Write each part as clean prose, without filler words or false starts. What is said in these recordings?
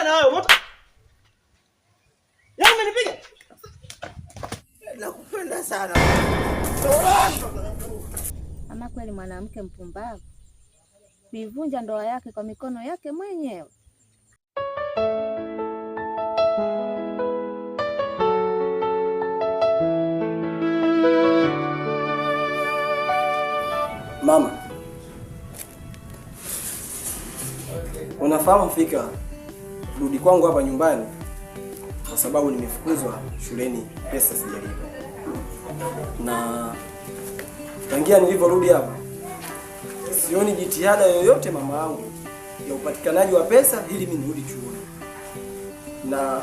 na hayo moto. Yeye umenipiga? Nakupenda sana. Ama kweli mwanamke mpumbavu. Kuivunja ndoa yake kwa mikono yake mwenyewe. Mama, unafahamu fika rudi kwangu hapa nyumbani kwa sababu nimefukuzwa shuleni, pesa sijalipa. Na tangia nilivyorudi hapa sioni jitihada yoyote mama yangu ya upatikanaji wa pesa ili mimi nirudi chuoni. Na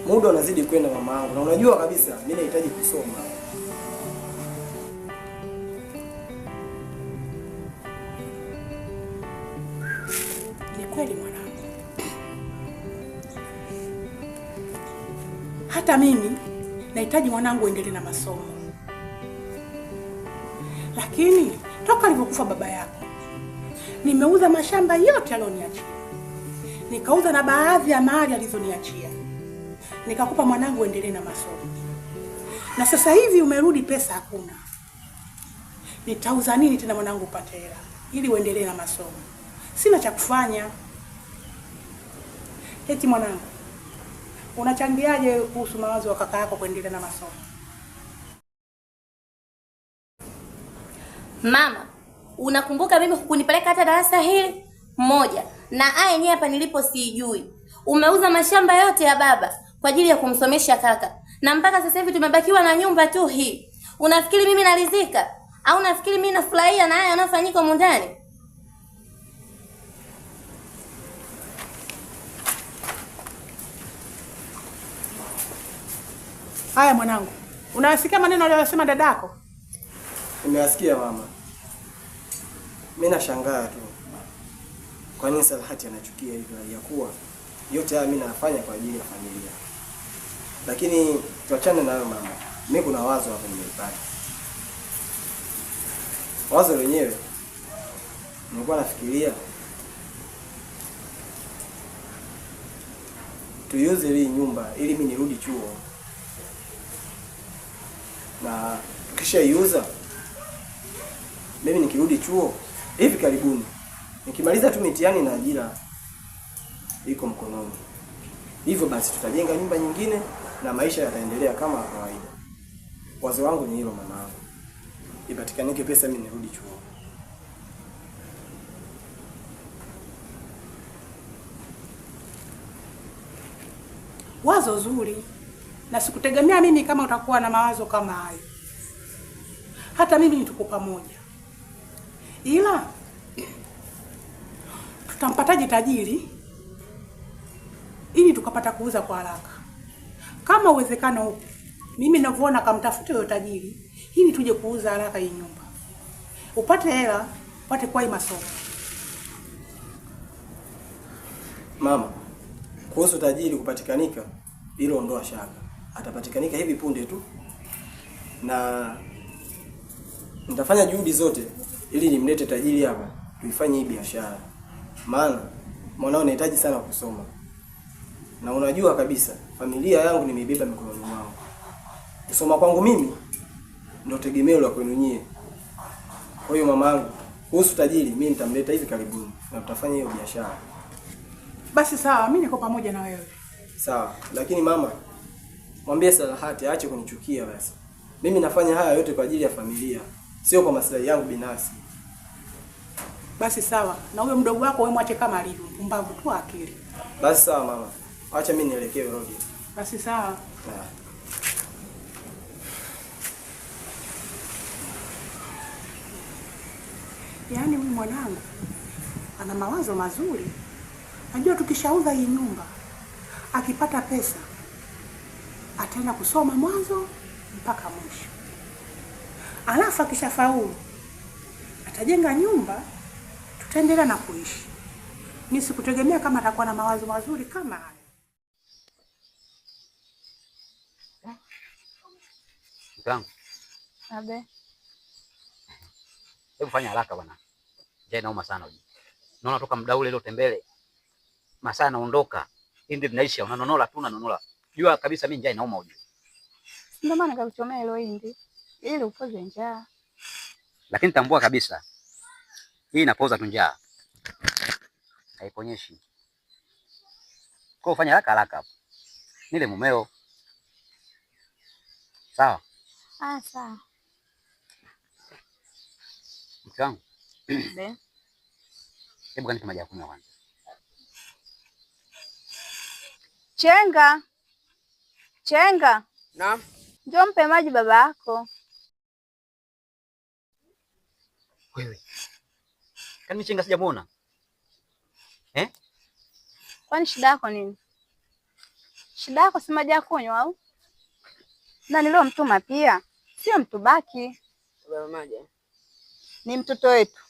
muda unazidi kwenda mama yangu, na unajua kabisa mimi nahitaji kusoma. Kweli mwanangu, hata mimi nahitaji mwanangu endelee na masomo, lakini toka alivyokufa baba yako nimeuza mashamba yote alioniachia, nikauza na baadhi ya mali alizoniachia, nikakupa mwanangu endelee na masomo. Na sasa hivi umerudi, pesa hakuna. Nitauza nini tena mwanangu upate hela ili uendelee na masomo? Sina cha kufanya. Eti mwanangu, unachangiaje kuhusu mawazo wa kaka yako kuendelea na masomo? Mama, unakumbuka mimi hukunipeleka hata darasa hili moja, na aya yenyewe hapa nilipo sijui. Umeuza mashamba yote ya baba kwa ajili ya kumsomesha kaka, na mpaka sasa hivi tumebakiwa na nyumba tu hii. Unafikiri mimi naridhika au unafikiri mimi nafurahia na haya yanayofanyika humu ndani? Haya mwanangu, unasikia maneno aliyosema dadako? Nimeyasikia mama. Mimi nashangaa tu. Kwa nini Salhati anachukia hivyo ya kuwa yote haya mimi nafanya kwa ajili ya familia. Lakini tuachane na hayo mama. Mimi kuna wazo hapa nimeipata. Wazo lenyewe nilikuwa nafikiria tuiuze hii nyumba ili mimi nirudi chuo. Na tukishaiuza mimi nikirudi chuo hivi karibuni, nikimaliza tu mitihani na ajira iko mkononi, hivyo basi tutajenga nyumba nyingine na maisha yataendelea kama kawaida. Wazo wangu ni hilo mama, ipatikanike pesa mimi nirudi chuo. Wazo zuri, na sikutegemea mimi kama utakuwa na mawazo kama hayo. Hata mimi tuko pamoja, ila tutampataje tajiri ili tukapata kuuza kwa haraka? Kama uwezekano huko, mimi ninavyoona kamtafute huyo tajiri ili tuje kuuza haraka hii nyumba, upate hela, upate kwa masomo. Mama, kuhusu tajiri kupatikanika, hilo ondoa shaka. Atapatikanika hivi punde tu, na nitafanya juhudi zote ili nimlete tajiri hapa tuifanye hii biashara. Maana mwanao anahitaji sana kusoma, na unajua kabisa familia yangu nimeibeba mikononi mwangu. Kusoma kwangu mimi ndio tegemeo la kwenu nyie. Kwa hiyo mamangu, kuhusu tajiri mimi nitamleta hivi karibuni na tutafanya hiyo biashara. Basi sawa, mimi niko pamoja na wewe. Sawa, lakini mama, mwambie Salhati aache kunichukia basi. Mimi nafanya haya yote kwa ajili ya familia, sio kwa maslahi yangu binafsi. Basi sawa, na huyo mdogo wako wewe mwache kama alivyo, mpumbavu tu akili. Basi sawa mama, acha mimi nielekee road. Basi sawa. Nah. Yaani huyu mwanangu ana mawazo mazuri. Najua tukishauza hii nyumba, akipata pesa ataenda kusoma mwanzo mpaka mwisho. Alafu akishafaulu atajenga nyumba, tutaendelea na kuishi. Mimi sikutegemea kama atakuwa na mawazo mazuri kama haya. Mkangu. Abe. Hebu fanya haraka bwana. Njaa inauma sana huyu. Naona toka muda ule ile tembele. masaa naondoka. Hii ndio tunaisha, unanonola tu unanonola. Jua kabisa mimi njaa inauma ujue. Ndio maana nikakuchomea hilo hindi ili upoze njaa. Lakini tambua kabisa hii inapoza tu njaa. Haiponyeshi. Kwa ufanya haraka haraka hapo. Nile mumeo. Sawa? Sawa. Mke wangu. Be. Hebu kanipe maji ya kunywa kwanza. Chenga. Naam. Njoo mpe maji baba yako. Wewe. Kani Chenga sijamuona? Kwani shida yako nini? Shida yako si maji ya kunywa au? Na niliyomtuma pia sio mtu baki. Baba maji. Ni mtoto wetu.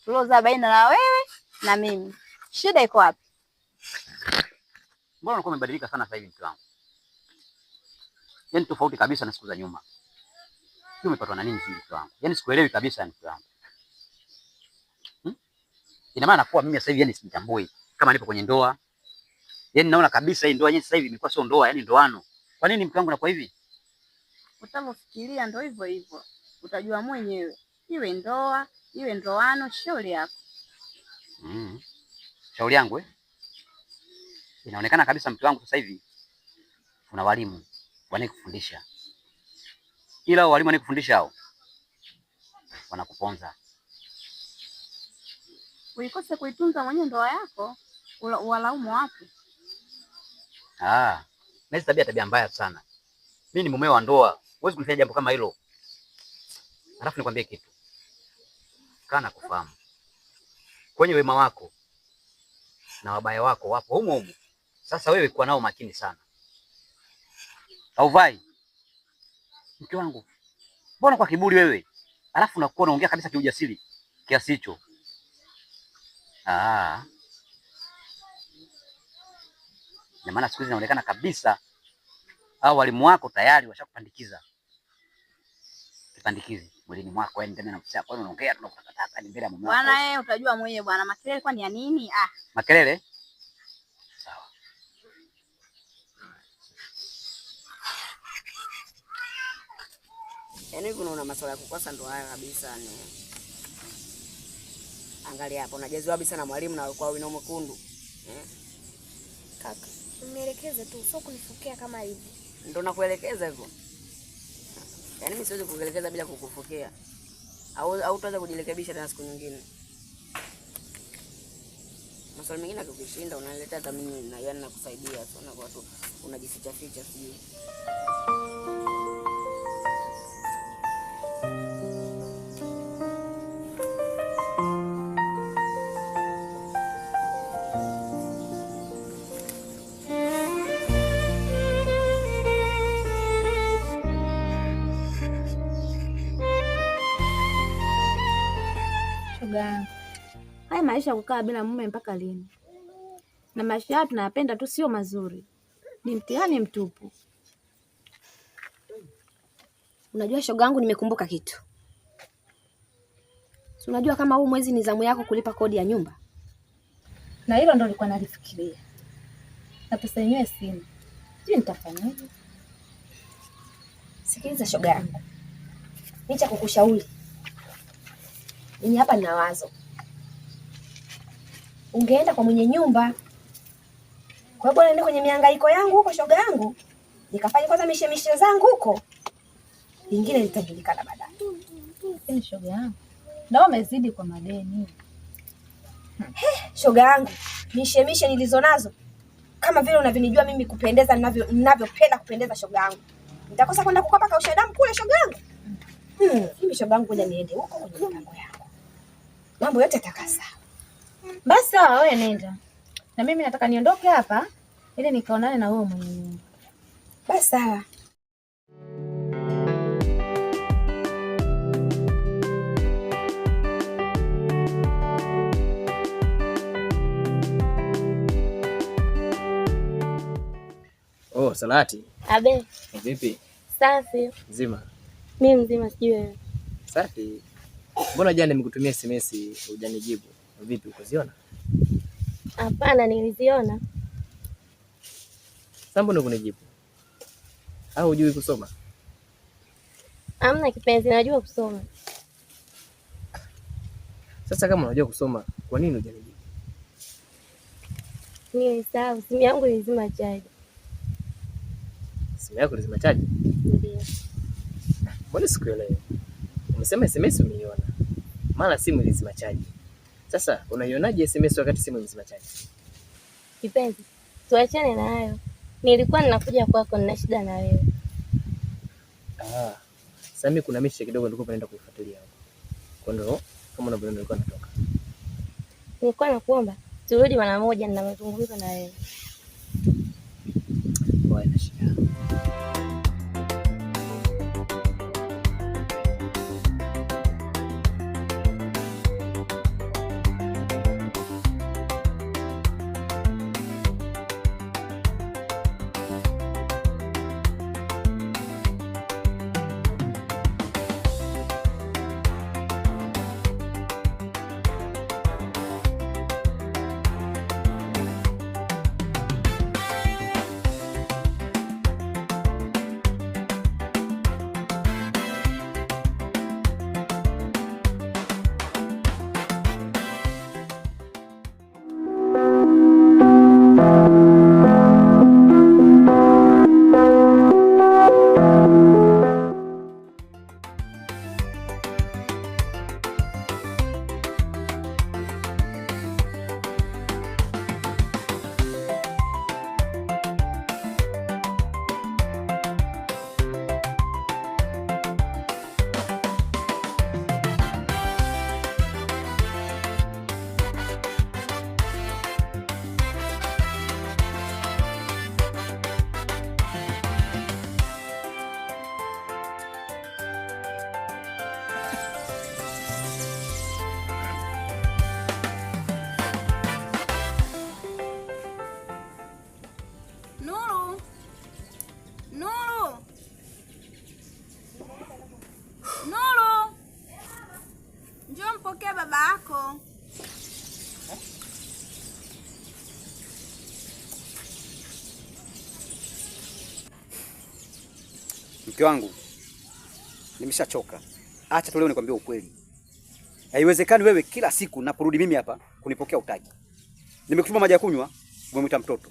Tuliozaa baina la wewe na mimi. Shida iko wapi? Mbona unakuwa umebadilika sana sasa hivi mke wangu? Yaani tofauti kabisa na siku za nyuma. Sio umepatwa na nini hivi mke wangu? Yaani sikuelewi kabisa mke wangu. Ina maana kuwa mimi sasa hivi yani sijitambui kama nipo kwenye ndoa. Yaani naona kabisa hii ndoa yenyewe sasa hivi imekuwa sio ndoa, yani ndoano. Kwa nini mke wangu nakuwa hivi? Utavyofikiria ndio hivyo hivyo. Utajua mwenyewe. Iwe ndoa, iwe ndoano, shauri yako. Shauri yangu Inaonekana kabisa mke wangu sasa hivi una walimu wanakufundisha. Ila walimu wanakufundisha hao wanakuponza. Uikose kuitunza mwenyewe ndoa yako, walaumu wapi? Na hizi tabia mbaya sana. Mimi ni mume wa ndoa, huwezi kunifanya jambo kama hilo. Alafu nikwambie kitu. Kana kufahamu. Kwenye wema wako na wabaya wako wapo humo humo. Sasa wewe kuwa nao makini sana. Hauvai. Mke wangu. Mbona kwa kiburi wewe? Alafu unakuwa unaongea kabisa kiujasiri kiasi hicho. Na maana siku hizi inaonekana kabisa au walimu wako tayari washakupandikiza. Kipandikizi mwilini mwako, yani ndani na msako, kwa nini unaongea tunakutaka ni mbele ya mume wako. Bwana utajua mwenyewe bwana, makelele kwani ya nini? Makelele? Sawa. Yaani kuna masuala ya kukosa ndo haya kabisa ni. Angalia hapo unajaziwa kabisa na mwalimu na alikuwa wino mwekundu. Kaka, nielekeze tu, sio kunifukia kama hivi. Ndio nakuelekeza hivyo. Yaani mimi siwezi kukuelekeza bila kukufukia. Au utaweza kujirekebisha tena siku nyingine. Maswali mengine ukishinda unaleta hata mimi na yani nakusaidia sana kwa watu unajificha ficha sijui. Haya maisha ya kukaa bila mume mpaka lini? Na maisha haya tunayapenda tu, sio mazuri, ni mtihani mtupu. Unajua shoga yangu, nimekumbuka kitu. Si unajua kama huu mwezi ni zamu yako kulipa kodi ya nyumba? Na hilo ndo nilikuwa nalifikiria. Na pesa yenyewe sina. Je, nitafanyaje? Sikiliza shoga yangu, nicha kukushauri. Mimi hapa nina wazo. Ungeenda kwa mwenye nyumba. Kwa hiyo nenda kwenye mihangaiko yangu huko shoga yangu. Nikafanya kwanza mishemishe zangu huko. Lingine litajulikana baadaye. Ni shoga yangu. Ndio umezidi kwa madeni. Shoga yangu, mishemishe nilizonazo kama vile unavinijua mimi kupendeza ninavyopenda kupendeza shoga yangu. Nitakosa kwenda kukopa kausha damu kule shoga yangu. Mimi shoga yangu ngoja niende huko kwenye mipango yangu. Mambo yote yatakaa sawa. Basi sawa, wewe nenda. Na mimi nataka niondoke hapa ili nikaonane na wewe mwenye nyumba. Basi sawa. Salati. Abe. Vipi? Safi. Mzima. Mimi mzima, sijui wewe. Safi. Mbona jana nimekutumia SMS hujanijibu? Vipi, ukoziona? Hapana, niliziona. Sambo ndo kunijibu. Au hujui kusoma? Amna kipenzi, najua kusoma. Sasa kama unajua kusoma, kwa nini hujanijibu? Nilisahau, simu yangu ilizima chaji. Simu yako ilizima chaji? Ndio. Mbona sikuelewi? Umesema SMS umeiona. Mara simu ilizima chaji. Sasa unaionaje SMS wakati simu ilizima chaji? Kipenzi, tuachane na hayo. Nilikuwa ninakuja kwako, nina shida na wewe. Sasa mimi kuna mishe kidogo nilikuwa naenda kuifuatilia hapo. Kwa ndio kama unavyoona nilikuwa natoka. Nilikuwa nakuomba turudi mara moja, nina mazungumzo na wewe. Haina shida. Mke wangu, nimeshachoka. Acha tu leo nikwambie ukweli. Haiwezekani wewe kila siku naporudi mimi hapa kunipokea utaki. Nimekutuma maji ya kunywa, umemwita mtoto.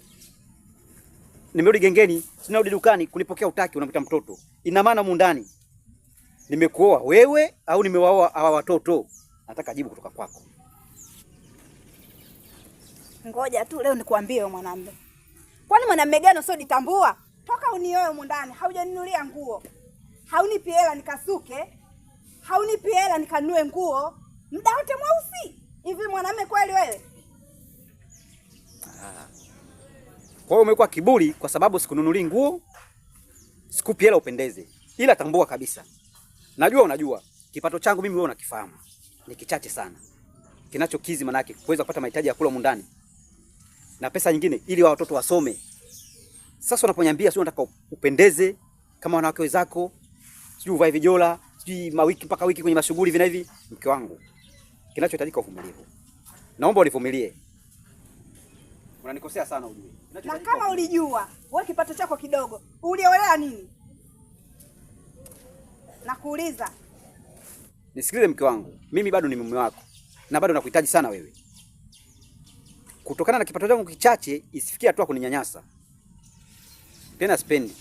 Nimerudi gengeni, sinarudi dukani kunipokea utaki, unamwita mtoto. Ina maana mundani nimekuoa wewe au nimewaoa hawa watoto? Nataka jibu kutoka kwako. Ngoja tu leo nikwambie wewe mwanamume. Kwani mwanamume gani usiojitambua? Toka unioe mundani, haujaninulia nguo. Haunipi hela nikasuke. Haunipi hela nikanue nguo. Muda wote mweusi. Hivi mwanamume kweli wewe? Kwa hiyo umekuwa kiburi kwa sababu sikununuli nguo, sikupi hela upendeze. Ila tambua kabisa. Najua unajua, kipato changu mimi wewe unakifahamu. Ni kichache sana. Kinachokizi manake kuweza kupata mahitaji ya kula mundani. Na pesa nyingine ili wa watoto wasome. Sasa unaponiambia sio unataka upendeze kama wanawake wenzako, sijui uvae vijola, sijui mawiki mpaka wiki kwenye mashughuli vina hivi, mke wangu. Kinachohitajika uvumilivu. Naomba univumilie. Unanikosea sana ujue. Na kama ulijua, wewe kipato chako kidogo, uliolewa nini? Nakuuliza. Nisikilize mke wangu. Mimi bado ni mume wako. Na bado nakuhitaji sana wewe. Kutokana na kipato changu kichache, isifikie hatua kuninyanyasa. Tena spendi.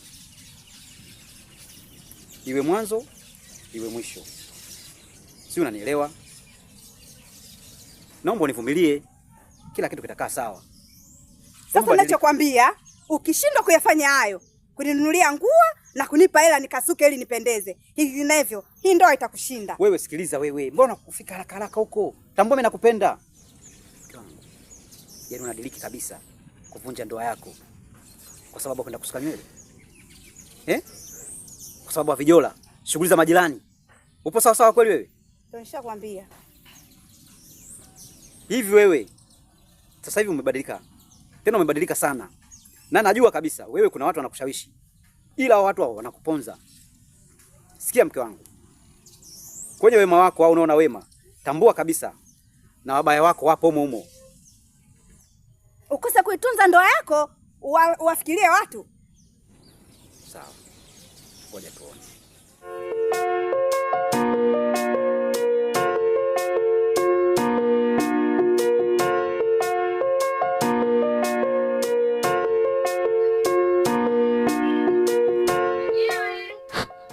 Iwe mwanzo, iwe mwisho. Si unanielewa? Naomba univumilie. Kila kitu kitakaa sawa. Sasa ninachokwambia, ukishindwa kuyafanya hayo, kuninunulia nguo na kunipa hela nikasuke ili nipendeze, vinginevyo hii ndoa itakushinda. Wewe sikiliza wewe. Mbona kufika haraka haraka huko? Tambua mimi nakupenda. Yaani unadiliki kabisa kuvunja ndoa yako kwa sababu kwenda kusuka nywele. Kwa sababu ya vijola, shughuli za majirani. Upo sawa sawa kweli wewe? Ndio nishakwambia. Hivi wewe sasa hivi umebadilika. Tena umebadilika sana. Na najua kabisa wewe kuna watu wanakushawishi. Ila watu hao wanakuponza. Sikia mke wangu. Kwenye wema wako au unaona wema, tambua kabisa na wabaya wako wapo humo humo. ukose kuitunza ndoa yako, uwafikirie watu. Sawa. Ngoja tuone.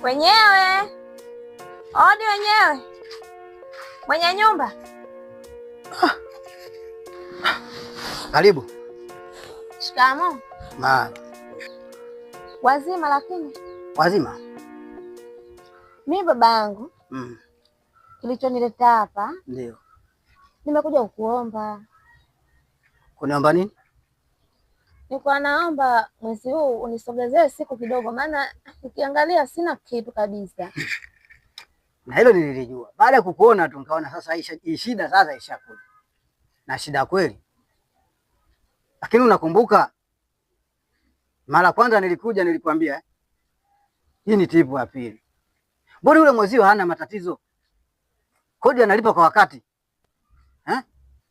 Wenyewe. Odi wenyewe. Mwenye nyumba. Karibu. Shikamoo. Wazima lakini? Wazima. Mimi babangu. Kilichonileta hapa. Ndio. Nimekuja kukuomba. Kuniomba nini? Nilikuwa naomba mwezi huu unisogezee siku kidogo, maana nikiangalia sina kitu kabisa. Na hilo nililijua. Baada ya kukuona tu nikaona sasa hii shida sasa ishakuja. Na shida kweli. Lakini unakumbuka mara kwanza nilikuja nilikwambia hii ni tipu ya pili. Mbona yule mwezio hana matatizo? Kodi analipa kwa wakati.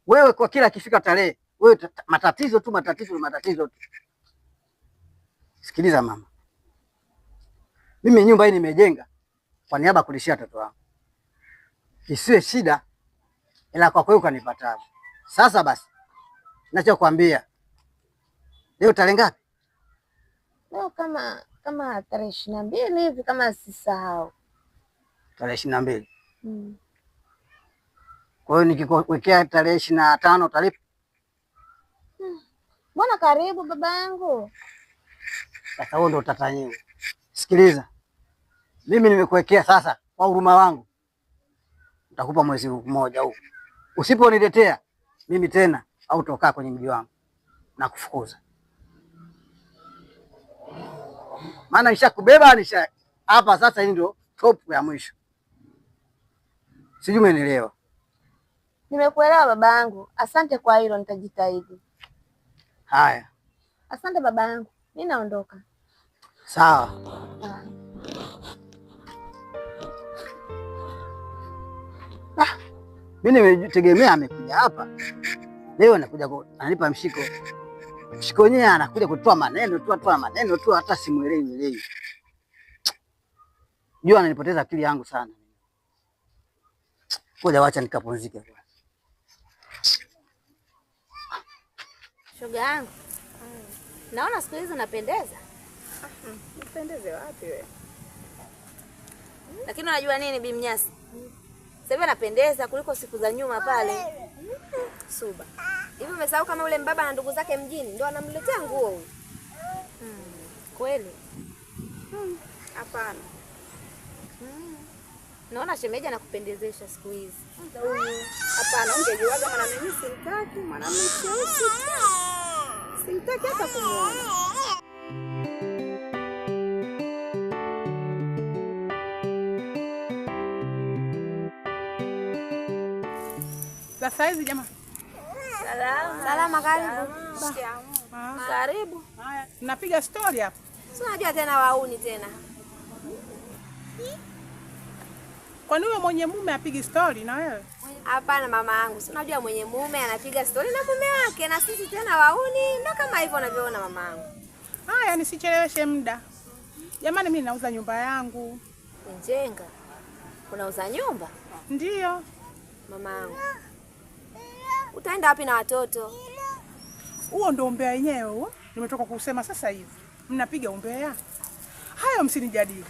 Wewe kwa kila kifika tarehe, wewe matatizo tu. Sikiliza mama. Mimi nyumba hii nimejenga kwa niaba kulishia watoto wangu. Isiwe shida, ila kwa kweli ukanipata. Sasa basi, ninachokuambia leo tarehe ngapi? Leo kama tarehe 22 hivi kama sisahau. Tarehe 22. Kwa hiyo nikikuwekea tarehe 25 utalipa? Mbona karibu baba yangu? Sasa huo ndo utatanyiwa. Sikiliza. Mimi nimekuwekea sasa kwa huruma wangu. Nitakupa mwezi mmoja huu. Usiponiletea mimi tena au tokaa kwenye mji wangu na kufukuza. Maana nishakubeba hapa sasa, hii ndio top ya mwisho. Sijui umenielewa. Nimekuelewa baba yangu. Asante kwa hilo, nitajitahidi. Haya. Asante baba yangu. Mimi naondoka. Sawa. Mimi nimetegemea amekuja hapa. Leo anakuja ananipa mshiko. Mshiko wenyewe anakuja kutoa maneno tu hata simuelewi. Jua ananipoteza akili yangu sana. Ngoja wacha nikapumzike kwa. Shoga yangu. Naona siku hizi unapendeza. Nipendeze wapi wewe? Lakini unajua nini Bi Mnyasi? Sasa hivi anapendeza kuliko siku za nyuma pale. Suba. Hivi umesahau kama ule mbaba na ndugu zake mjini ndio anamletea nguo huyu? Kweli? Hapana. Naona shemeji anakupendezesha siku hizi. Hapana, ungejuaga maana mimi simtaki, mwanamume simtaki hata kumuona. Sasa hizi jamaa. Salama, karibu. Karibu. Haya, tunapiga story hapa. Si unajua tena wauni tena. Kwani wewe mwenye mume apigi story na wewe? Hapana mama yangu, si unajua mwenye mume anapiga story na mume wake, na sisi tena wauni ndo kama hivyo unavyoona mama yangu. Haya, nisicheleweshe muda. Jamani, mimi nauza nyumba yangu. Njenga. Unauza nyumba? Ndiyo. Mama yangu. Utaenda wapi na watoto? Huo ndo umbea wenyewe huo. Nimetoka kusema sasa hivi. Mnapiga umbea. Hayo msinijadili.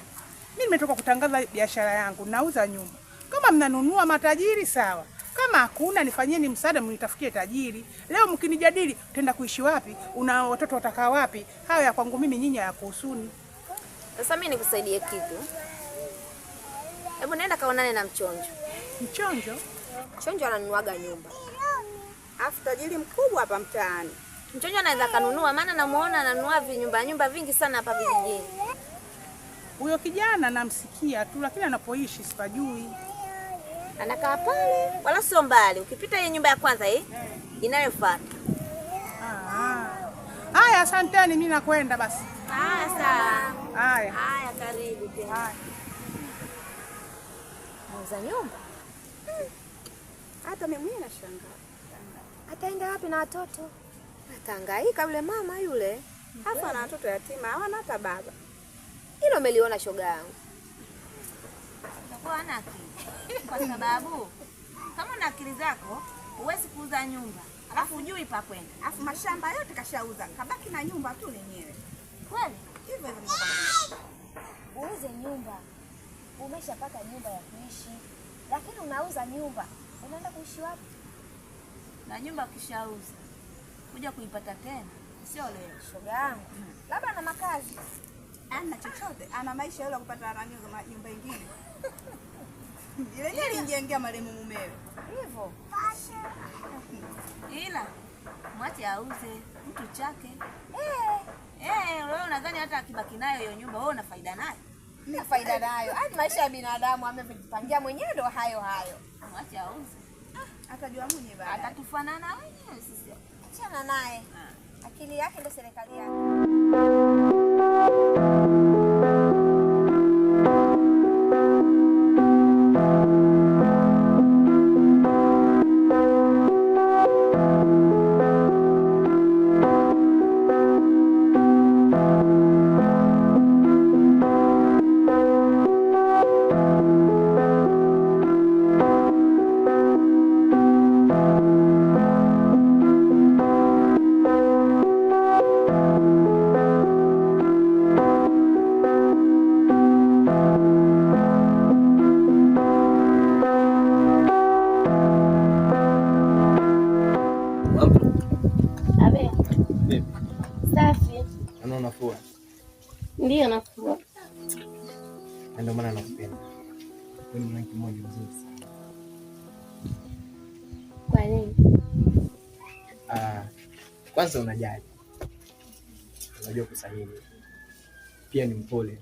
Mimi nimetoka kutangaza biashara yangu, nauza nyumba. Kama mnanunua matajiri sawa. Kama hakuna nifanyeni msaada mnitafutie tajiri. Leo mkinijadili tenda kuishi wapi? Una watoto watakaa wapi? Hayo ya kwangu mimi, nyinyi hayakuhusuni. Sasa mimi nikusaidie kitu. Hebu nenda kaonane na Mchonjo. Mchonjo? Mchonjo ananunuaga nyumba. Afu tajiri mkubwa hapa mtaani. Mchonjo anaweza kanunua, maana namuona ananunua nyumba vingi sana hapa vijijini. Huyo kijana namsikia tu, lakini anapoishi sipajui. Anakaa pale, wala sio mbali. Ukipita ile nyumba ya kwanza hii inayofuata. Haya, asanteni, mimi nakwenda basi. Haya sawa. Haya. Haya, karibu tena. Haya. Muuza nyumba? Hata mimi nashangaa. Ataenda wapi na watoto? Atahangaika yule mama yule. Hapa na watoto yatima hawana hata baba. Hilo umeliona shoga yangu. Utakuwa hana akili. Kwa sababu kama una akili zako huwezi kuuza nyumba. Alafu hujui pa kwenda. Alafu mashamba yote kashauza. Kabaki na nyumba tu lenyewe. Kweli? Hivyo hivyo. Uuze nyumba. Umeshapata nyumba ya kuishi. Lakini unauza nyumba. Unaenda kuishi wapi? Na nyumba ukishauza kuja kuipata tena sio leo. Shoga yangu. Labda ana makazi. Ana chochote. Ana maisha yule kupata nyumba nyingine. Ile ile ingiingia maremu mumewe. Hivyo. Ila mwache auze mtu chake. Wewe unadhani hata akibaki nayo hiyo nyumba wewe una faida nayo? Ni faida nayo. Hadi maisha ya binadamu amejipangia mwenyewe ndio hayo. Mwache auze. Atajua mwenyewe baadaye. Atatufanana wenyewe sisi. Achana naye. Akili yake ndio serikali yake. Unafua? Ndio nafua. Ndio maana nakupenda. Wewe ni mwanamke mmoja mzuri sana. Kwa nini? Kwanza unajali. Unajua kusamehe. Pia ni mpole.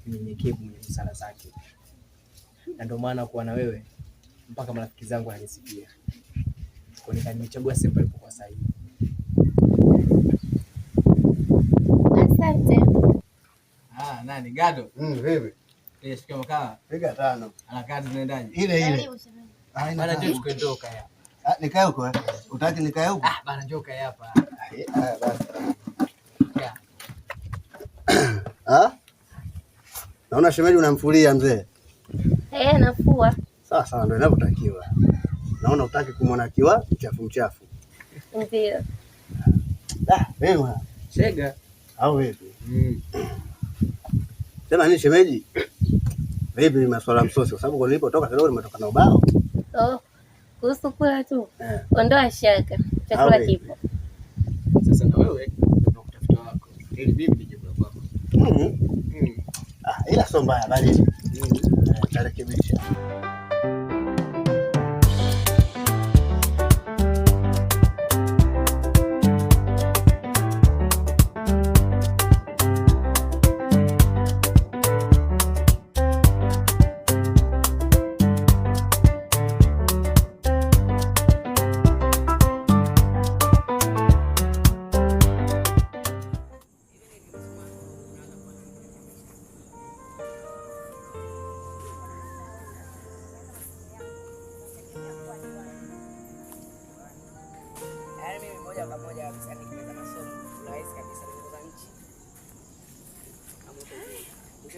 Mnyenyekevu, mwenye busara zake. Na ndio maana kuwa na wewe mpaka marafiki zangu wananisifia. Kwa nini nimechagua sehemu ilipokuwa sahihi. Asante. Nani Gado? Vipi? Shika makaa. Piga 5. Harakati zinaendaje? Ile. Bana njoo tukondoka ya. Nikae huko. Utaki nikae huko? Bana njoo kae hapa. Basi. Naona shemeji unamfulia mzee. Nafua. Sawa ndio inavyotakiwa. Naona utaki kumwona akiwa mchafu. Ndio. Wewe Shega au vipi? Sema nini shemeji? Vipi masuala msosi kwa sababu nilipotoka kidogo nimetoka na ubao. Kuhusu kula tu. Ondoa shaka. Chakula kipo. Sasa na wewe ndio kutafuta wako. Ili bibi nije kwako. Ila sio mbaya bali. Tarekebisha.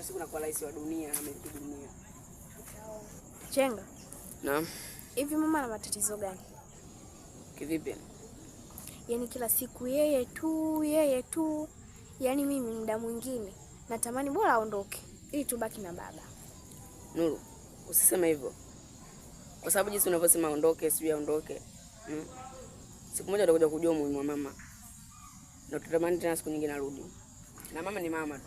Siku nakuwa rais wa dunia na miliki dunia. Chenga. Naam. Hivi mama ana matatizo gani? Kivipi? Yaani kila siku yeye tu. Yaani mimi muda mwingine natamani bora aondoke ili tubaki na baba. Nuru, usiseme hivyo. Kwa sababu jinsi unavyosema aondoke, sio aondoke. Siku moja utakuja kujua umuhimu wa mama. Na tutamani tena siku nyingine arudi. Na mama ni mama tu.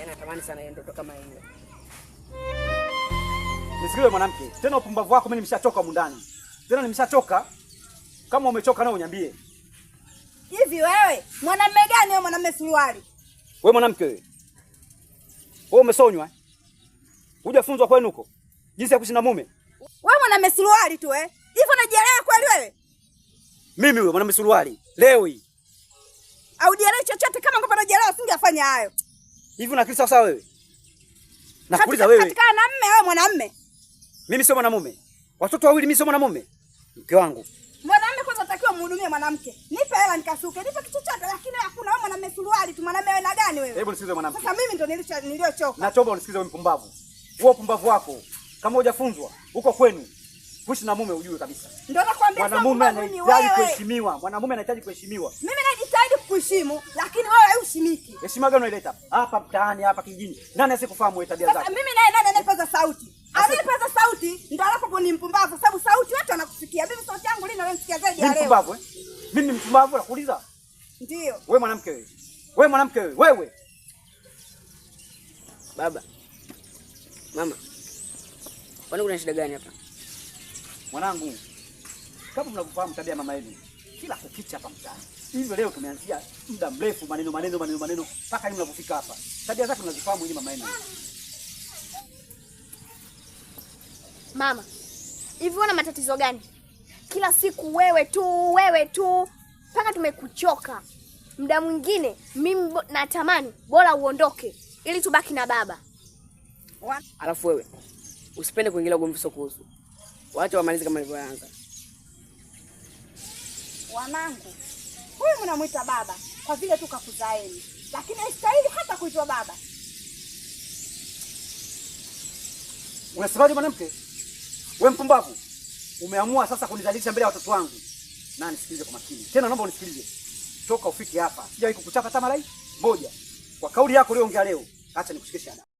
Natamani sana ndoto kama hiyo. Nisikilize mwanamke. Tena upumbavu wako mimi nimeshachoka mundani. Tena nimeshachoka. Kama umechoka nao uniambie. Hivi wewe, mwanamume gani wewe mwanamume suruali? Wewe mwanamke wewe. Wewe umesonywa? Hujafunzwa kwenu huko? Jinsi ya kuishi na mume? Wewe mwanamume suruali tu hivyo unajielewa kweli wewe? Mimi huyo mwanamume suruali leo hii. Au jielewi chochote? Kama ungepata jielewa usingefanya hayo. Hivi unakili sawa sawa wewe? Nakuuliza wewe. Katika na mume wewe mwanamume. Mimi sio mwanamume. Watoto wawili mimi sio mwanamume. Mke wangu. Mwanamume kwanza takiwa mhudumie mwanamke. Nipe hela nikasuke. Nipe kitu chochote lakini hakuna wewe mwanamume suruali tu mwanamume wewe na gani wewe? Hebu nisikize mwanamke. Sasa mimi ndo niliochoka. Naomba unisikize wewe mpumbavu. Wewe upumbavu wako kama hujafunzwa huko kwenu. Kuishi na mume ujue kabisa. Ndio nakwambia mwanamume anahitaji kuheshimiwa. Mwanamume anahitaji kuheshimiwa. Mimi najitahidi kukuheshimu lakini wewe haushimiki. Heshima gani unaileta hapa mtaani hapa kijijini? Nani asikufahamu wewe tabia zako? Sasa mimi naye nani anayepaza sauti? Anayepaza sauti ndio alapo ni mpumbavu sababu sauti wote wanakusikia. Mimi sauti yangu lini unanisikia zaidi ya leo? Mpumbavu Mimi mpumbavu nakuuliza? Ndio. Wewe mwanamke wewe. Wewe mwanamke wewe. Wewe. Baba. Mama. Kwani kuna shida gani hapa? Mwanangu, kama mnavyofahamu tabia mama yenu, kila kukicha hapa mtaani. Hivyo leo tumeanzia muda mrefu maneno mpaka hivi mnapofika hapa. Tabia zake mnazifahamu nyinyi mama yenu. Mama, hivi una matatizo gani? Kila siku wewe tu mpaka tumekuchoka. Muda mwingine mimi natamani bora uondoke ili tubaki na baba. Alafu wewe usipende kuingilia ugomvi sio kuhusu. Waache wamalize kama ilivyoanza. Wanangu, huyu mnamuita baba kwa vile tu kakuzaeni, lakini haistahili hata kuitwa baba. Unasemaje mwanamke? Wewe mpumbavu. Umeamua sasa kunizalisha mbele ya watoto wangu. Na nisikilize kwa makini. Tena naomba unisikilize. Toka ufike hapa. Sijawahi kukuchapa hata mara hii moja. Kwa kauli yako uliyoongea leo, acha nikushikishe adabu.